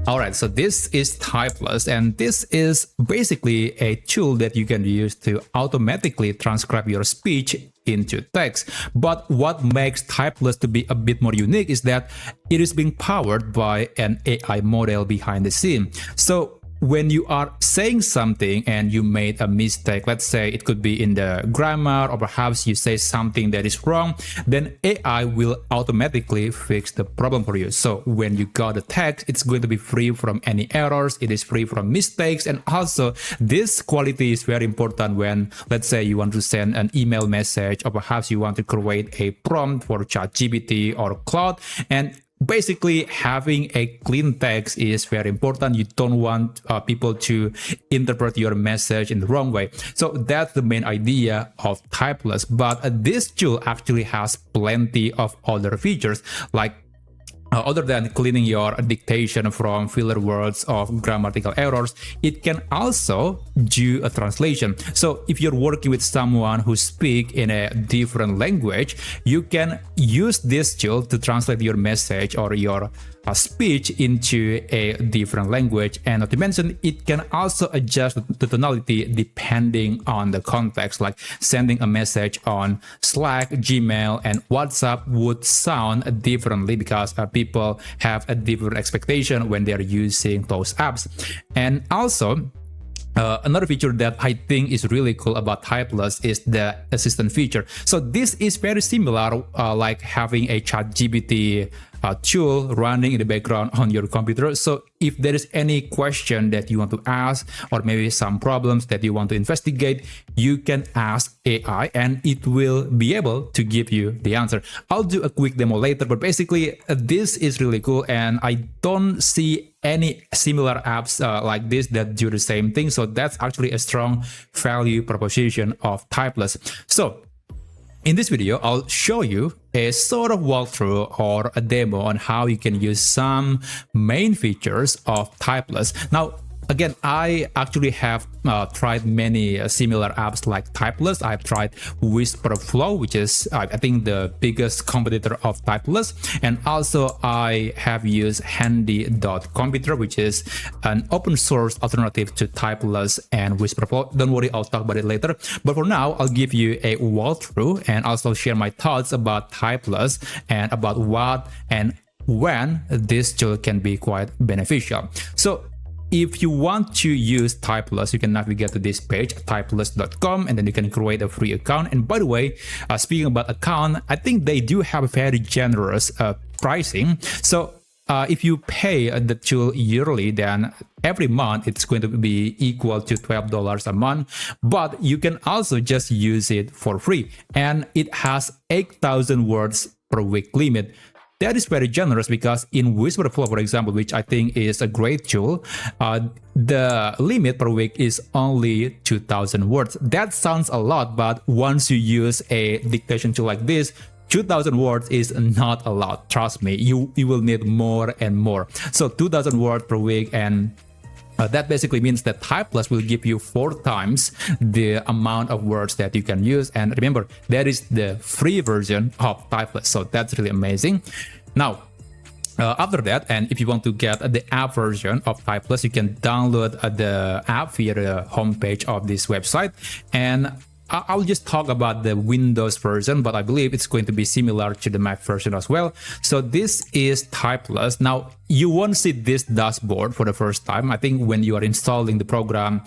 Alright, so this is Typeless, and this is basically a tool that you can use to automatically transcribe your speech into text. But what makes Typeless to be a bit more unique is that it is being powered by an AI model behind the scene. So when you are saying something and you made a mistake, let's say it could be in the grammar, or perhaps you say something that is wrong, then AI will automatically fix the problem for you. So when you got the text, it's going to be free from any errors, it is free from mistakes, and also this quality is very important when, let's say, you want to send an email message, or perhaps you want to create a prompt for ChatGPT or Claude, and basically, having a clean text is very important. You don't want people to interpret your message in the wrong way. So that's the main idea of Typeless. But this tool actually has plenty of other features, like other than cleaning your dictation from filler words of grammatical errors, it can also do a translation. So if you're working with someone who speaks in a different language, you can use this tool to translate your message or your speech into a different language. And not to mention, it can also adjust the tonality depending on the context, like sending a message on Slack, Gmail, and WhatsApp would sound differently because people have a different expectation when they're using those apps. And also, another feature that I think is really cool about Typeless is the assistant feature. So this is very similar, like having a ChatGPT tool running in the background on your computer. So if there is any question that you want to ask, or maybe some problems that you want to investigate, you can ask AI and it will be able to give you the answer. I'll do a quick demo later, but basically this is really cool, and I don't see any similar apps like this that do the same thing. So that's actually a strong value proposition of Typeless. So in this video, I'll show you a sort of walkthrough or a demo on how you can use some main features of Typeless. Now, again, I actually have tried many similar apps like Typeless. I've tried Whisperflow, which is, I think, the biggest competitor of Typeless. And also, I have used Handy.computer, which is an open source alternative to Typeless and Whisperflow. Don't worry, I'll talk about it later. But for now, I'll give you a walkthrough and also share my thoughts about Typeless and about what and when this tool can be quite beneficial. So, if you want to use Typeless, you can navigate to this page, typeless.com, and then you can create a free account. And by the way, speaking about account, I think they do have a very generous pricing. So if you pay the tool yearly, then every month it's going to be equal to $12 a month. But you can also just use it for free. And it has 8,000 words per week limit. That is very generous because in Whisperflow, for example, which I think is a great tool, the limit per week is only 2,000 words. That sounds a lot, but once you use a dictation tool like this, 2,000 words is not a lot. Trust me, you will need more and more. So 2,000 words per week, and that basically means that Typeless will give you 4 times the amount of words that you can use. And remember, that is the free version of Typeless. So that's really amazing. Now, after that, and if you want to get the app version of Typeless, you can download the app via the homepage of this website. And I'll just talk about the Windows version, but I believe it's going to be similar to the Mac version as well. So this is Typeless. Now, you won't see this dashboard for the first time. I think when you are installing the program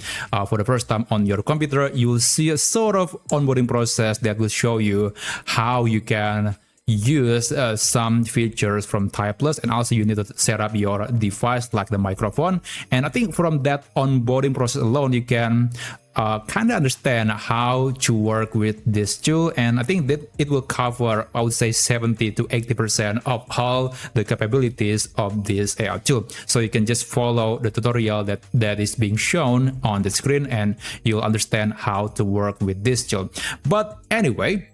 for the first time on your computer, you will see a sort of onboarding process that will show you how you can use some features from Typeless, and also you need to set up your device like the microphone. And I think from that onboarding process alone, you can kind of understand how to work with this tool. And I think that it will cover, I would say, 70 to 80% of all the capabilities of this AI tool. So you can just follow the tutorial that is being shown on the screen, and you'll understand how to work with this tool. But anyway,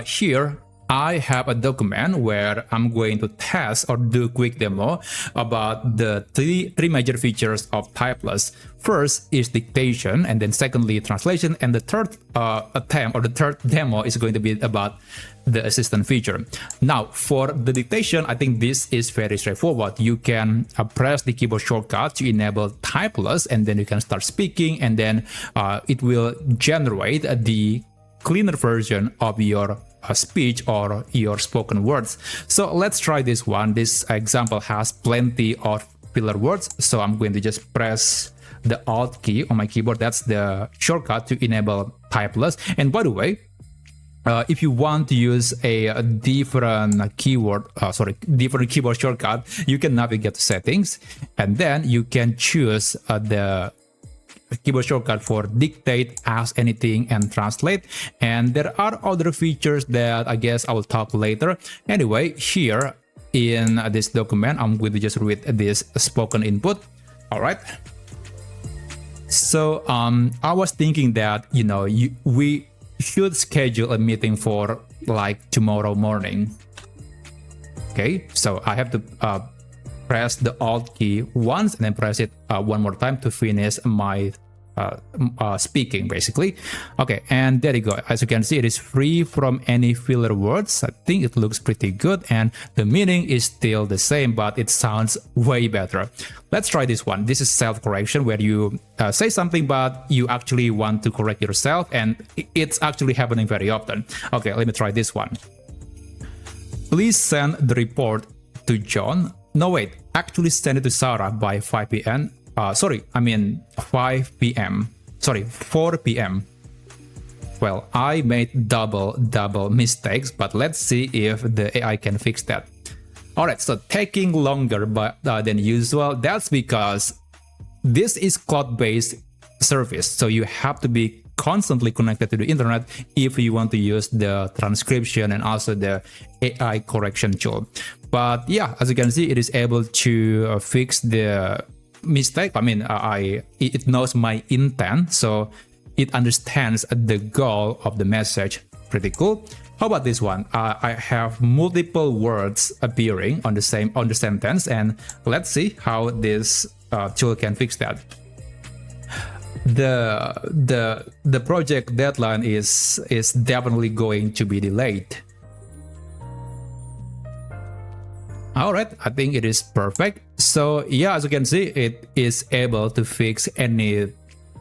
here I have a document where I'm going to test or do a quick demo about the three major features of Typeless. First is dictation, and then secondly translation, and the third attempt or the third demo is going to be about the assistant feature. Now for the dictation, I think this is very straightforward. You can press the keyboard shortcut to enable Typeless, and then you can start speaking, and then it will generate the cleaner version of your speech or your spoken words. So let's try this one. This example has plenty of filler words, so I'm going to just press the Alt key on my keyboard. That's the shortcut to enable Typeless. And by the way, if you want to use a different different keyboard shortcut, you can navigate to settings, and then you can choose the keyboard shortcut for dictate, ask anything, and translate. And there are other features that I guess I will talk later. Anyway, here in this document, I'm going to just read this spoken input. All right. So I was thinking that, you know, we should schedule a meeting for like tomorrow morning. Okay, so I have to press the Alt key once and then press it one more time to finish my speaking, basically. Okay, and there you go. As you can see, it is free from any filler words. I think it looks pretty good, and the meaning is still the same, but it sounds way better. Let's try this one. This is self-correction, where you say something, but you actually want to correct yourself, and it's actually happening very often. Okay, let me try this one. Please send the report to John. No, wait, actually send it to Sarah by 5 p.m. 5 p.m. Sorry, 4 p.m. Well, I made double mistakes, but let's see if the AI can fix that. Alright, so taking longer than usual, that's because this is cloud-based service, so you have to be constantly connected to the internet if you want to use the transcription and also the AI correction tool. But yeah, as you can see, it is able to fix the mistake. I mean, it knows my intent, so it understands the goal of the message. Pretty cool. How about this one? I have multiple words appearing on the sentence, and let's see how this tool can fix that. The project deadline is definitely going to be delayed. All right, I think it is perfect. So yeah, as you can see, it is able to fix any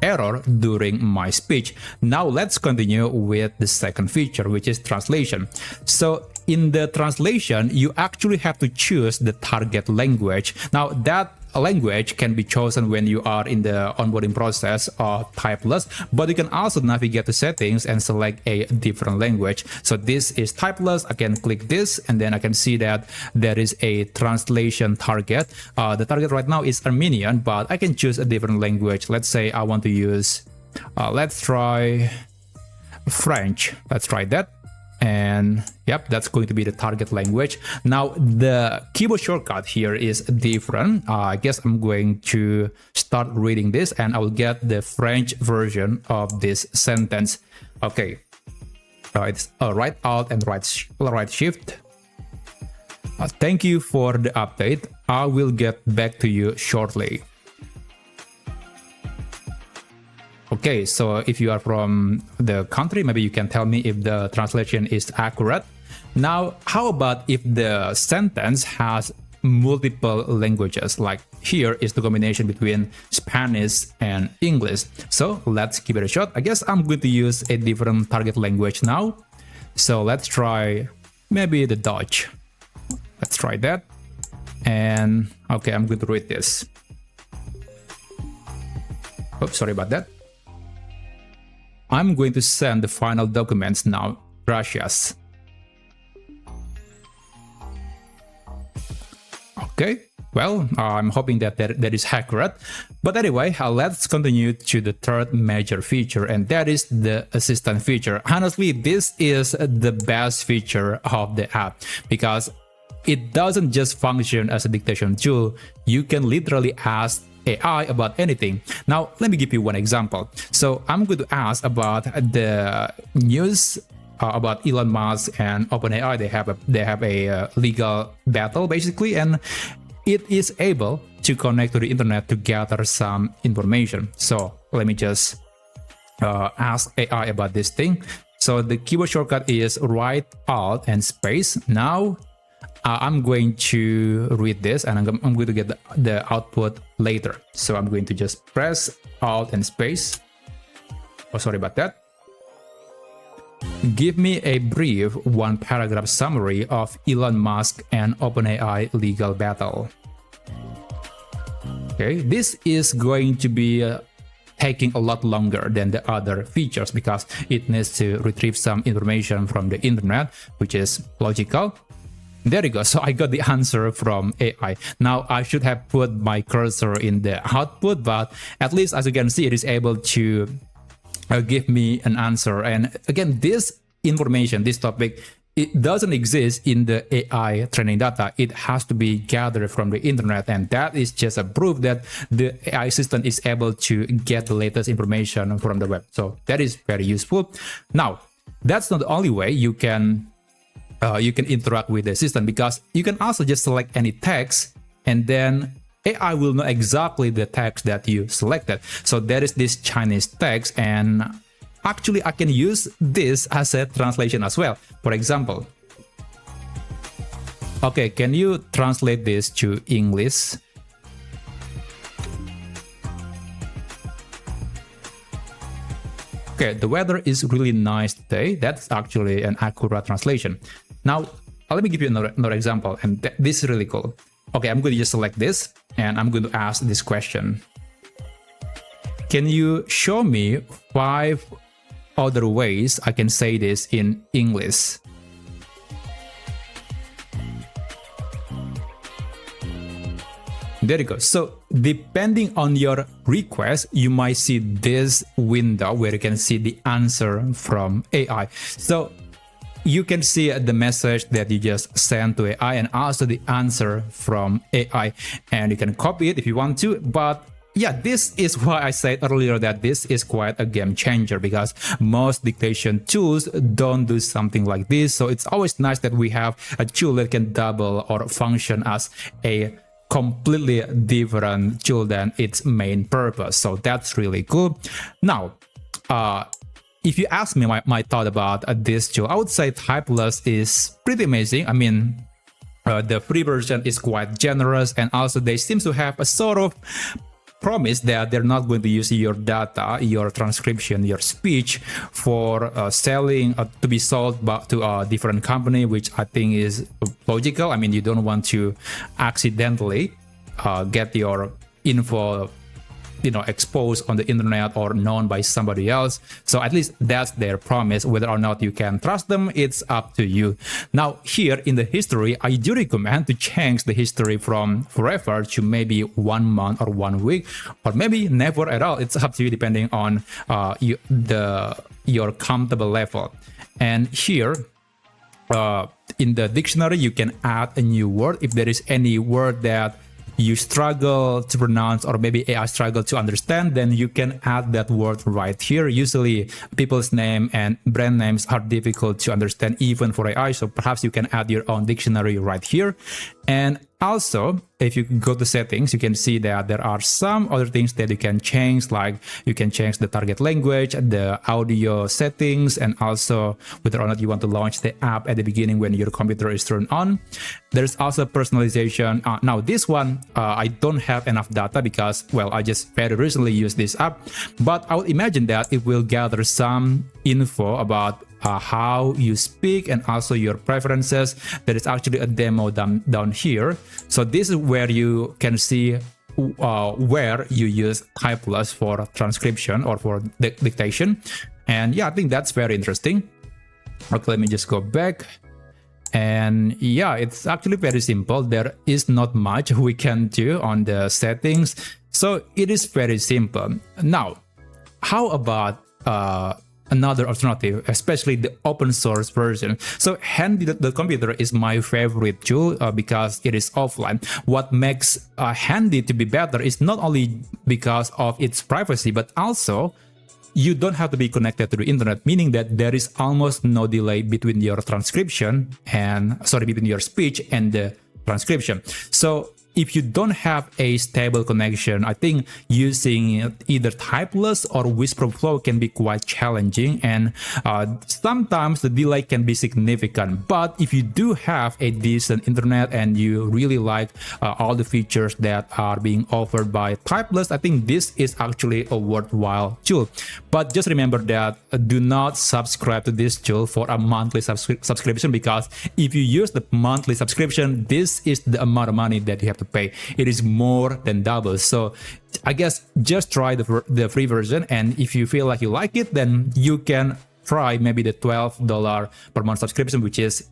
error during my speech. Now let's continue with the second feature, which is translation. So in the translation, you actually have to choose the target language. Now that language can be chosen when you are in the onboarding process of Typeless, but you can also navigate to settings and select a different language. So this is Typeless. I can click this, and then I can see that there is a translation target. The target right now is Armenian, but I can choose a different language. Let's say I want to use, let's try French. Let's try that. And yep, that's going to be the target language. Now the keyboard shortcut here is different. I guess I'm going to start reading this, and I will get the French version of this sentence. Okay, it's right Alt and right Shift. Thank you for the update. I will get back to you shortly. Okay, so if you are from the country, maybe you can tell me if the translation is accurate. Now, how about if the sentence has multiple languages? Like here is the combination between Spanish and English. So let's give it a shot. I guess I'm going to use a different target language now. So let's try maybe the Dutch. Let's try that. And okay, I'm going to read this. Oops, sorry about that. I'm going to send the final documents now. Gracias. Okay, well, I'm hoping that that is accurate. But anyway, let's continue to the third major feature, and that is the assistant feature. Honestly, this is the best feature of the app because it doesn't just function as a dictation tool. You can literally ask AI about anything. Now, let me give you one example. So I'm going to ask about the news about Elon Musk and OpenAI. They have a legal battle basically, and it is able to connect to the internet to gather some information. So let me just ask AI about this thing. So the keyboard shortcut is right, alt, and space. Now I'm going to read this, and I'm going to get the output later. So I'm going to just press alt and space. Oh, sorry about that. Give me a brief one-paragraph summary of Elon Musk and OpenAI legal battle. Okay, this is going to be taking a lot longer than the other features because it needs to retrieve some information from the internet, which is logical. There you go. So I got the answer from AI. Now I should have put my cursor in the output, but at least as you can see, it is able to give me an answer. And again, this information, this topic, it doesn't exist in the AI training data. It has to be gathered from the internet, and that is just a proof that the AI system is able to get the latest information from the web. So that is very useful. Now, that's not the only way you can interact with the system, because you can also just select any text, and then AI will know exactly the text that you selected. So there is this Chinese text, and actually I can use this as a translation as well. For example, okay, can you translate this to English? Okay, the weather is really nice today. That's actually an accurate translation. Now, let me give you another example, and this is really cool. Okay, I'm going to just select this, and I'm going to ask this question. Can you show me 5 other ways I can say this in English? There you go. So depending on your request, you might see this window where you can see the answer from AI. So you can see the message that you just sent to AI and also the answer from AI, and you can copy it if you want to. But yeah, this is why I said earlier that this is quite a game changer, because most dictation tools don't do something like this. So it's always nice that we have a tool that can double or function as a completely different tool than its main purpose. So that's really cool. Now, if you ask me my thought about this tool, I would say Typeless is pretty amazing. I mean, the free version is quite generous, and also they seem to have a sort of promise that they're not going to use your data, your transcription, your speech for selling to be sold to a different company, which I think is logical. I mean, you don't want to accidentally get your info exposed on the internet or known by somebody else. So at least that's their promise. Whether or not you can trust them, it's up to you. Now, here in the history, I do recommend to change the history from forever to maybe 1 month or 1 week, or maybe never at all. It's up to you depending on your comfortable level. And here, in the dictionary, you can add a new word. If there is any word that you struggle to pronounce, or maybe AI struggle to understand, then you can add that word right here. Usually people's name and brand names are difficult to understand even for AI, so perhaps you can add your own dictionary right here. And also, if you go to settings, you can see that there are some other things that you can change, like you can change the target language, the audio settings, and also whether or not you want to launch the app at the beginning when your computer is turned on. There's also personalization. Now this one, I don't have enough data because, well, I just very recently used this app, but I would imagine that it will gather some info about how you speak and also your preferences. There is actually a demo down here. So this is where you can see where you use Typeless for transcription or for dictation. And yeah, I think that's very interesting. Okay, let me just go back. And yeah, it's actually very simple. There is not much we can do on the settings. So it is very simple. Now, how about another alternative, especially the open source version? So Handy the computer is my favorite tool because it is offline. What makes Handy to be better is not only because of its privacy, but also you don't have to be connected to the internet, meaning that there is almost no delay between your transcription and between your speech and the transcription. So if you don't have a stable connection, I think using either Typeless or Whisper Flow can be quite challenging, and sometimes the delay can be significant. But if you do have a decent internet and you really like all the features that are being offered by Typeless, I think this is actually a worthwhile tool. But just remember that do not subscribe to this tool for a monthly subscription, because if you use the monthly subscription, this is the amount of money that you have to pay. It is more than double. So I guess just try the free version, and if you feel like you like it, then you can try maybe the $12 per month subscription, which is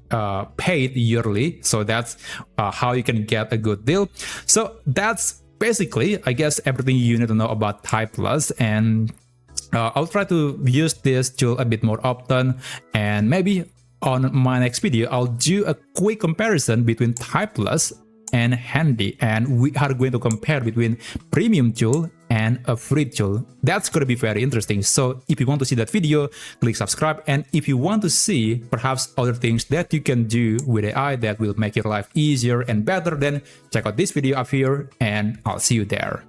paid yearly. So that's how you can get a good deal. So that's basically, I guess, everything you need to know about Typeless, and I'll try to use this tool a bit more often, and maybe on my next video I'll do a quick comparison between Typeless and Handy, and we are going to compare between premium tool and a free tool. That's going to be very interesting. So if you want to see that video, click subscribe, and if you want to see perhaps other things that you can do with AI that will make your life easier and better, then check out this video up here, and I'll see you there.